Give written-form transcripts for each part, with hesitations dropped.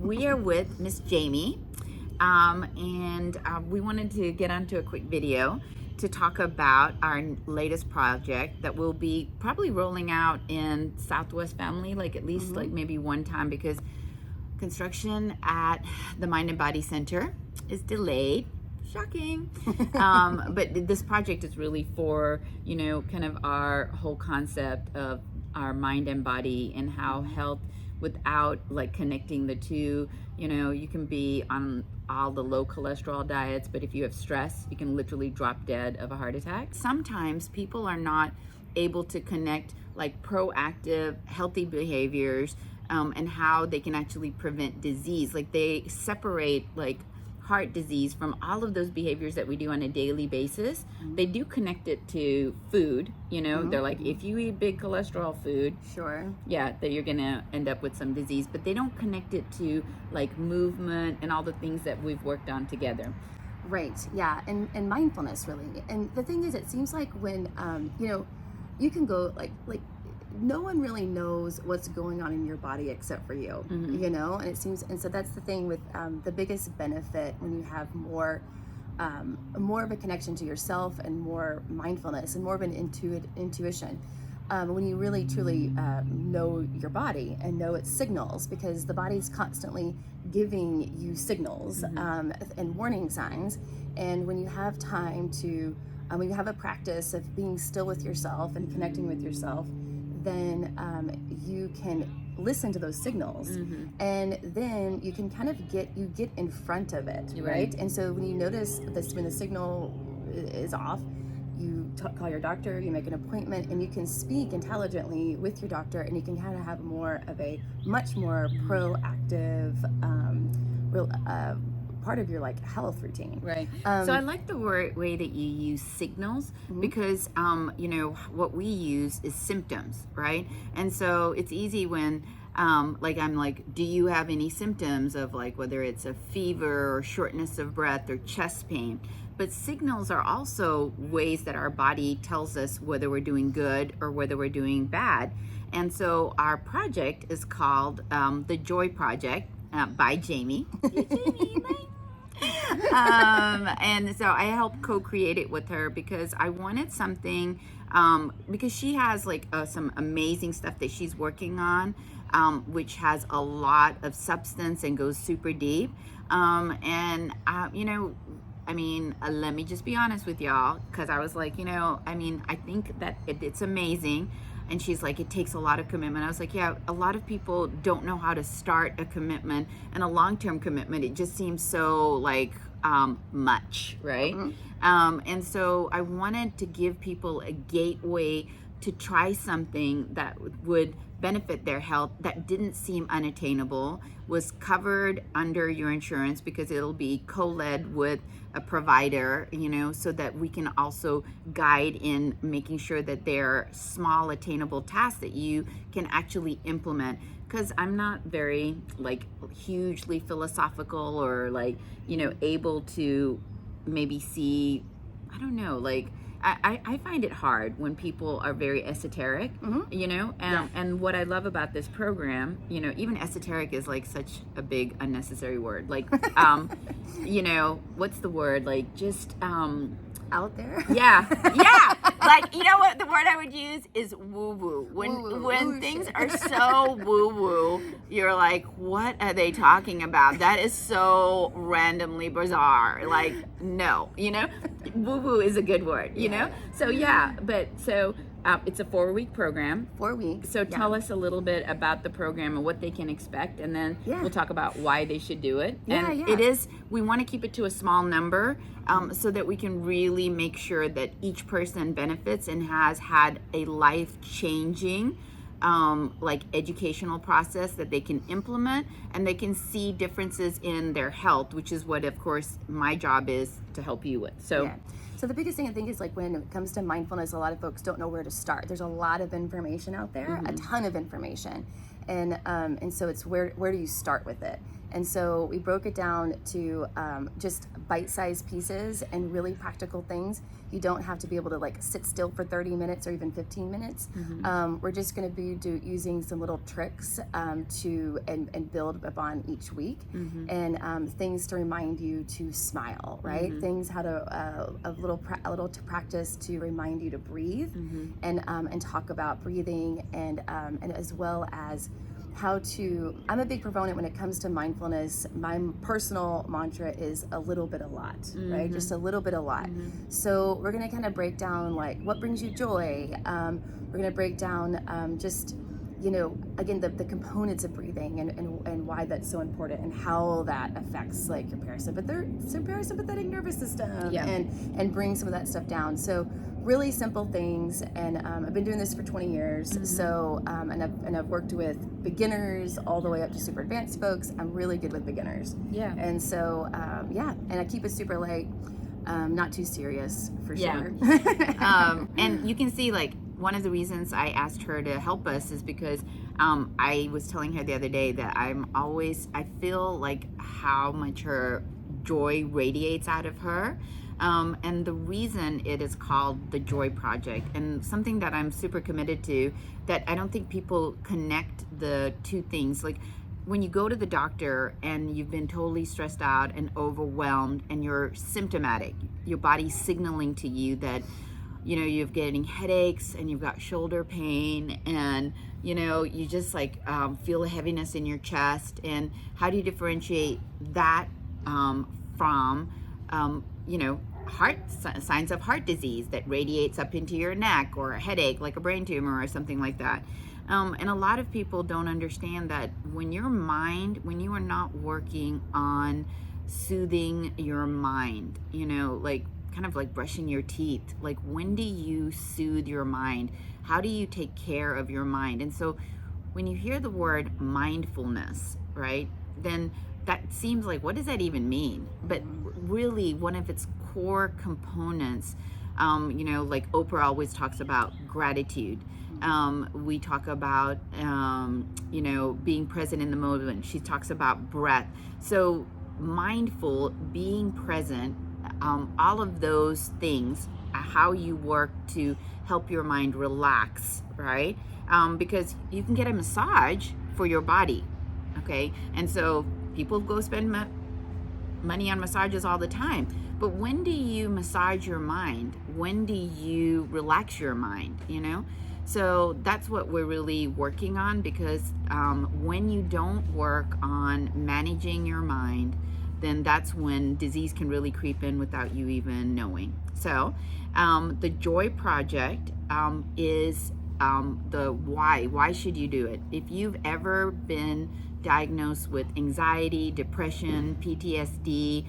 we are with Miss Jamie, and we wanted to get onto a quick video to talk about our latest project that will be probably rolling out in Southwest Family, like at least like maybe one time, because construction at the Mind and Body Center is delayed. Shocking. But this project is really for, you know, kind of our whole concept of our mind and body and how health without like connecting the two, you know, you can be on all the low cholesterol diets, but if you have stress, you can literally drop dead of a heart attack. Sometimes people are not able to connect like proactive, healthy behaviors and how they can actually prevent disease. Like they separate like heart disease from all of those behaviors that we do on a daily basis. They do connect it to food, you know. They're like, if you eat big cholesterol food, yeah, that you're gonna end up with some disease, but they don't connect it to like movement and all the things that we've worked on together. Right, yeah, and mindfulness really. And the thing is, it seems like when you know, you can go like no one really knows what's going on in your body except for you, you know. And it seems, and so that's the thing with the biggest benefit when you have more of a connection to yourself and more mindfulness and more of an intuition, when you really truly know your body and know its signals, because the body's constantly giving you signals and warning signs. And when you have time to when you have a practice of being still with yourself and connecting with yourself, then you can listen to those signals, and then you can kind of get in front of it, right? And so when you notice this, when the signal is off, you call your doctor, you make an appointment, and you can speak intelligently with your doctor, and you can kind of have much more proactive part of your like health routine. Right. So I like the way that you use signals, because you know, what we use is symptoms, right? And so it's easy when like I'm like, do you have any symptoms of like whether it's a fever or shortness of breath or chest pain? But signals are also ways that our body tells us whether we're doing good or whether we're doing bad. And so our project is called the Joy Project by Jamie. Jamie, and so I helped co-create it with her because I wanted something, because she has like some amazing stuff that she's working on, which has a lot of substance and goes super deep. You know, I mean, let me just be honest with y'all, because I was like, you know, I mean, I think that it's amazing. And she's like, it takes a lot of commitment. I was like, yeah, a lot of people don't know how to start a commitment, and a long-term commitment. It just seems so like much, right? And so I wanted to give people a gateway to try something that would benefit their health, that didn't seem unattainable, was covered under your insurance because it'll be co-led with a provider, you know, so that we can also guide in making sure that they're small attainable tasks that you can actually implement. Because I'm not very like hugely philosophical or like, you know, able to maybe see, I don't know, like I find it hard when people are very esoteric, you know, and what I love about this program, you know, even esoteric is like such a big unnecessary word. Like, you know, what's the word? Like just out there. Yeah. Like, you know what the word I would use is woo-woo. When things are so woo-woo, you're like, what are they talking about? That is so randomly bizarre. Like, no, you know, woo-woo is a good word, you know? So yeah, but so it's a 4-week program. 4 weeks. So tell us a little bit about the program and what they can expect, and then we'll talk about why they should do it. It is, we want to keep it to a small number, so that we can really make sure that each person benefits and has had a life-changing like educational process that they can implement, and they can see differences in their health, which is what, of course, my job is to help you with. So So the biggest thing I think is like when it comes to mindfulness, a lot of folks don't know where to start. There's a lot of information out there, a ton of information, and so it's where do you start with it? And so we broke it down to just bite-sized pieces and really practical things. You don't have to be able to like sit still for 30 minutes or even 15 minutes. We're just going to be using some little tricks and build upon each week, and things to remind you to smile, right? Things how to a little to practice to remind you to breathe, and talk about breathing, and as well as how to, I'm a big proponent when it comes to mindfulness. My personal mantra is a little bit a lot, right? Just a little bit a lot. So we're gonna kind of break down like what brings you joy. We're gonna break down just, you know, again, the components of breathing, and why that's so important, and how that affects like your parasympathetic nervous system, and bring some of that stuff down. So really simple things, and I've been doing this for 20 years. So and I've worked with beginners all the way up to super advanced folks. I'm really good with beginners. And so and I keep it super light, not too serious for sure. And you can see, like, one of the reasons I asked her to help us is because I was telling her the other day that I feel like how much her joy radiates out of her. And the reason it is called the Joy Project, and something that I'm super committed to, that I don't think people connect the two things. Like, when you go to the doctor and you've been totally stressed out and overwhelmed and you're symptomatic, your body's signaling to you that, you know, you're getting headaches and you've got shoulder pain, and, you know, you just like feel a heaviness in your chest. And how do you differentiate that from, you know, signs of heart disease that radiates up into your neck, or a headache like a brain tumor or something like that? And a lot of people don't understand that when you are not working on soothing your mind, you know, like kind of like brushing your teeth, like, when do you soothe your mind? How do you take care of your mind? And so when you hear the word mindfulness, right, then that seems like, what does that even mean? But really, one of its core components, you know, like Oprah always talks about gratitude. We talk about, you know, being present in the moment. She talks about breath. So mindful, being present, all of those things, how you work to help your mind relax, right? Because you can get a massage for your body, okay? And so people go spend money on massages all the time. But when do you massage your mind? When do you relax your mind, you know? So that's what we're really working on, because when you don't work on managing your mind, then that's when disease can really creep in without you even knowing. So the Joy Project is the why. Why should you do it? If you've ever been diagnosed with anxiety, depression, PTSD,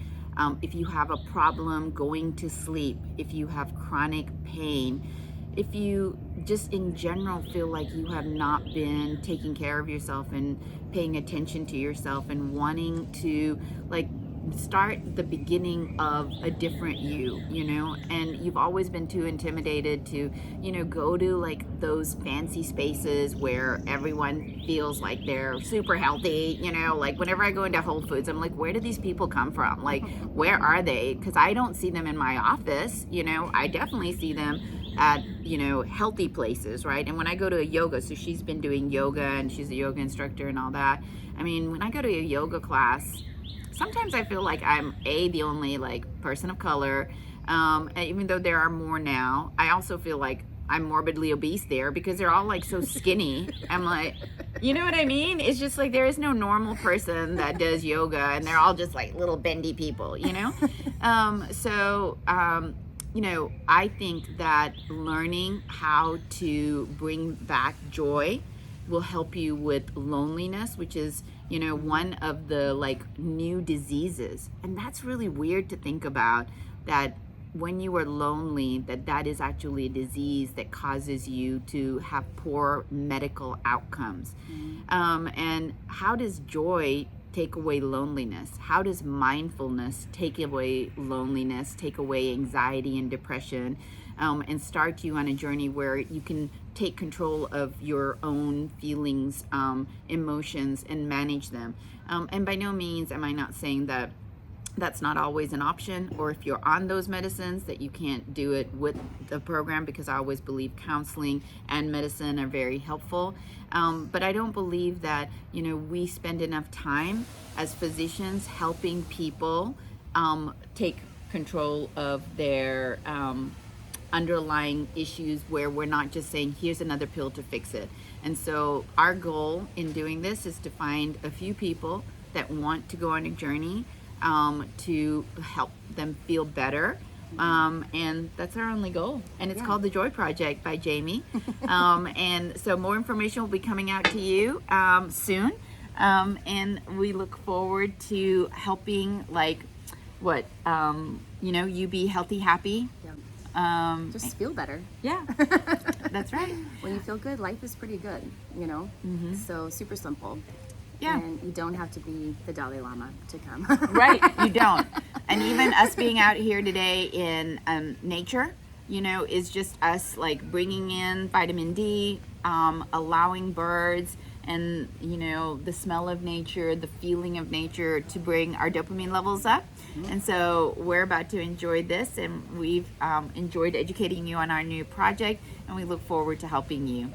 if you have a problem going to sleep, if you have chronic pain, if you just in general feel like you have not been taking care of yourself and paying attention to yourself and wanting to like start the beginning of a different you know, and you've always been too intimidated to, you know, go to like those fancy spaces where everyone feels like they're super healthy, you know, like whenever I go into Whole Foods, I'm like, where do these people come from? Like, where are they? Because I don't see them in my office, you know. I definitely see them at, you know, healthy places, right? And when I go to a yoga, so she's been doing yoga and she's a yoga instructor and all that. I mean, when I go to a yoga class, sometimes I feel like I'm the only like person of color, even though there are more now. I also feel like I'm morbidly obese there because they're all like so skinny. I'm like, you know what I mean? It's just like there is no normal person that does yoga, and they're all just like little bendy people, you know? You know, I think that learning how to bring back joy will help you with loneliness, which is, you know, one of the like new diseases. And that's really weird to think about, that when you are lonely, that is actually a disease that causes you to have poor medical outcomes. And how does joy take away loneliness? How does mindfulness take away loneliness, take away anxiety and depression? and start you on a journey where you can take control of your own feelings, emotions, and manage them. And by no means am I not saying that that's not always an option, or if you're on those medicines that you can't do it with the program, because I always believe counseling and medicine are very helpful. But I don't believe that, we spend enough time as physicians helping people take control of their underlying issues, where we're not just saying, here's another pill to fix it. And so our goal in doing this is to find a few people that want to go on a journey to help them feel better. And that's our only goal. And it's called The Joy Project by Jamie. And so more information will be coming out to you soon. And we look forward to helping, you be healthy, happy. Yeah. Just feel better. Yeah, that's right. When you feel good, life is pretty good, So super simple. Yeah. And you don't have to be the Dalai Lama to come. Right, you don't. And even us being out here today in nature, is just us bringing in vitamin D, allowing birds and, the smell of nature, the feeling of nature to bring our dopamine levels up. Mm-hmm. And so we're about to enjoy this, and we've enjoyed educating you on our new project, and we look forward to helping you.